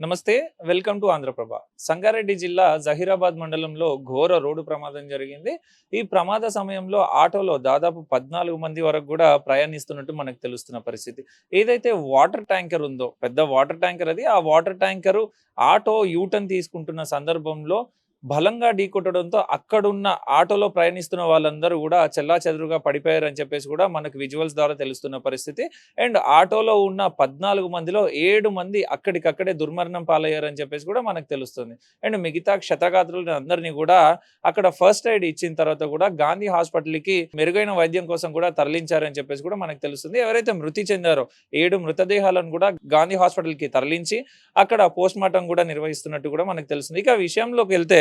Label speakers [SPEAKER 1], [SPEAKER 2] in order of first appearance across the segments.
[SPEAKER 1] నమస్తే. Welcome to Andhraprabha. Sangareddy జిల్లా జహీరాబాద్ మండలంలో ఘోర రోడ్డు ప్రమాదం జరిగింది. ఈ ప్రమాద సమయంలో ఆటోలో దాదాపు 14 మంది వరకు కూడా ప్రయాణిస్తున్నట్టు మనకు తెలుస్తున్న పరిస్థితి. ఏదైతే వాటర్ ట్యాంకర్ ఉందో, పెద్ద వాటర్ ట్యాంకర్ అది. ఆ వాటర్ ట్యాంకరు ఆటో యూటర్న్ తీసుకుంటున్న సందర్భంలో బలంగా ఢీకొట్టడంతో అక్కడున్న ఆటోలో ప్రయాణిస్తున్న వాళ్ళందరూ కూడా చెల్లాచెదురుగా పడిపోయారని చెప్పేసి కూడా మనకు విజువల్స్ ద్వారా తెలుస్తున్న పరిస్థితి. అండ్ ఆటోలో ఉన్న 14 మందిలో 7 మంది అక్కడికక్కడే దుర్మరణం పాలయ్యారని చెప్పేసి కూడా మనకు తెలుస్తుంది. అండ్ మిగతా క్షతగాత్రులను అందరినీ కూడా అక్కడ ఫస్ట్ ఎయిడ్ ఇచ్చిన తర్వాత కూడా గాంధీ హాస్పిటల్‌కి మెరుగైన వైద్యం కోసం కూడా తరలించారని చెప్పేసి కూడా మనకు తెలుస్తుంది. ఎవరైతే మృతి చెందారో 7 మృతదేహాలను కూడా గాంధీ హాస్పిటల్‌కి తరలించి అక్కడ పోస్ట్‌మార్టం కూడా నిర్వహిస్తున్నట్టు కూడా మనకు తెలుస్తుంది. ఇక విషయంలోకి వెళ్తే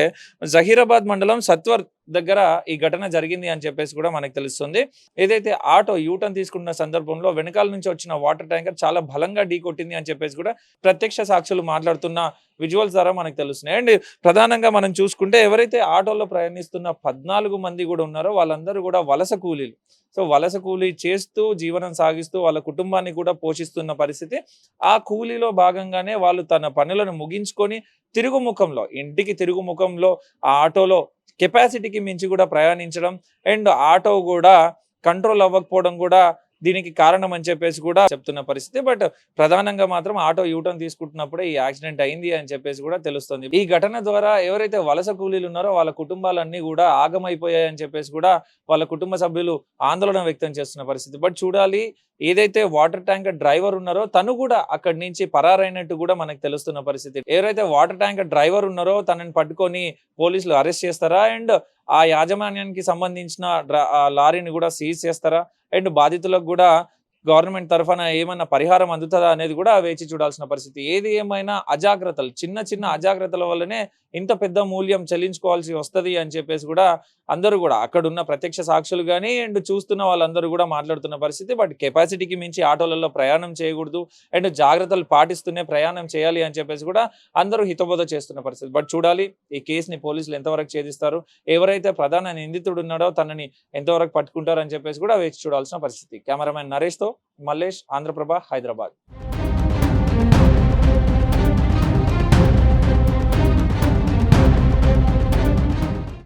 [SPEAKER 1] జహీరాబాద్ మండలం సత్వర్ దగ్గర ఈ ఘటన జరిగింది అని చెప్పేసి కూడా మనకు తెలుస్తుంది. ఏదైతే ఆటో యూటర్న్ తీసుకున్న సందర్భంలో వెనకాల నుంచి వచ్చిన వాటర్ ట్యాంకర్ చాలా బలంగా ఢీకొట్టింది అని చెప్పేసి కూడా ప్రత్యక్ష సాక్షులు మాట్లాడుతున్న విజువల్స్ ద్వారా మనకు తెలుస్తున్నాయి. అండ్ ప్రధానంగా మనం చూసుకుంటే ఎవరైతే ఆటోలో ప్రయాణిస్తున్న 14 మంది కూడా ఉన్నారో వాళ్ళందరూ కూడా వలస కూలీలు. సో వలస కూలీ చేస్తూ జీవనం సాగిస్తూ వాళ్ళ కుటుంబాన్ని కూడా పోషిస్తున్న పరిస్థితి. ఆ కూలీలో భాగంగానే వాళ్ళు తన పనులను ముగించుకొని ఇంటికి తిరుగుముఖంలో ఆ ఆటోలో కెపాసిటీకి మించి కూడా ప్రయాణించడం అండ్ ఆటో కూడా కంట్రోల్ అవ్వకపోవడం కూడా దీనికి కారణం అని చెప్పేసి కూడా చెప్తున్న పరిస్థితి. బట్ ప్రధానంగా మాత్రం ఆటో యూటర్న్ తీసుకుంటున్నప్పుడే ఈ యాక్సిడెంట్ అయింది అని చెప్పేసి కూడా తెలుస్తుంది. ఈ ఘటన ద్వారా ఎవరైతే వలస కూలీలు ఉన్నారో వాళ్ళ కుటుంబాలన్నీ కూడా ఆగమైపోయాయి అని చెప్పేసి కూడా వాళ్ళ కుటుంబ సభ్యులు ఆందోళన వ్యక్తం చేస్తున్న పరిస్థితి. బట్ చూడాలి, ఏదైతే వాటర్ ట్యాంకర్ డ్రైవర్ ఉన్నారో తను కూడా అక్కడి నుంచి పరారైనట్టు కూడా మనకు తెలుస్తున్న పరిస్థితి. ఎవరైతే వాటర్ ట్యాంకర్ డ్రైవర్ ఉన్నారో తనని పట్టుకొని పోలీసులు అరెస్ట్ చేస్తారా అండ్ ఆ యాజమాన్యానికి సంబంధించిన లారీని కూడా సీజ్ చేస్తారా అండ్ బాధితులకు కూడా గవర్నమెంట్ తరఫున ఏమన్నా పరిహారం అందుతుందా అనేది కూడా వేచి చూడాల్సిన పరిస్థితి. ఏది ఏమైనా అజాగ్రత్తలు, చిన్న అజాగ్రత్తల వల్లనే ఇంత పెద్ద మూల్యం చెల్లించుకోవాల్సి వస్తుంది అని చెప్పేసి కూడా అందరూ కూడా అక్కడున్న ప్రత్యక్ష సాక్షులు కానీ అండ్ చూస్తున్న వాళ్ళందరూ కూడా మాట్లాడుతున్న పరిస్థితి. బట్ కెపాసిటీకి మించి ఆటోలలో ప్రయాణం చేయకూడదు అండ్ జాగ్రత్తలు పాటిస్తూనే ప్రయాణం చేయాలి అని చెప్పేసి కూడా అందరూ హితబోధ చేస్తున్న పరిస్థితి. బట్ చూడాలి, ఈ కేసుని పోలీసులు ఎంతవరకు ఛేదిస్తారు, ఎవరైతే ప్రధాన నిందితుడు ఉన్నాడో తనని ఎంతవరకు పట్టుకుంటారని చెప్పేసి కూడా వేచి చూడాల్సిన పరిస్థితి. కెమెరామెన్ నరేష్తో మల్లేష్, ఆంధ్రప్రభ, హైదరాబాద్.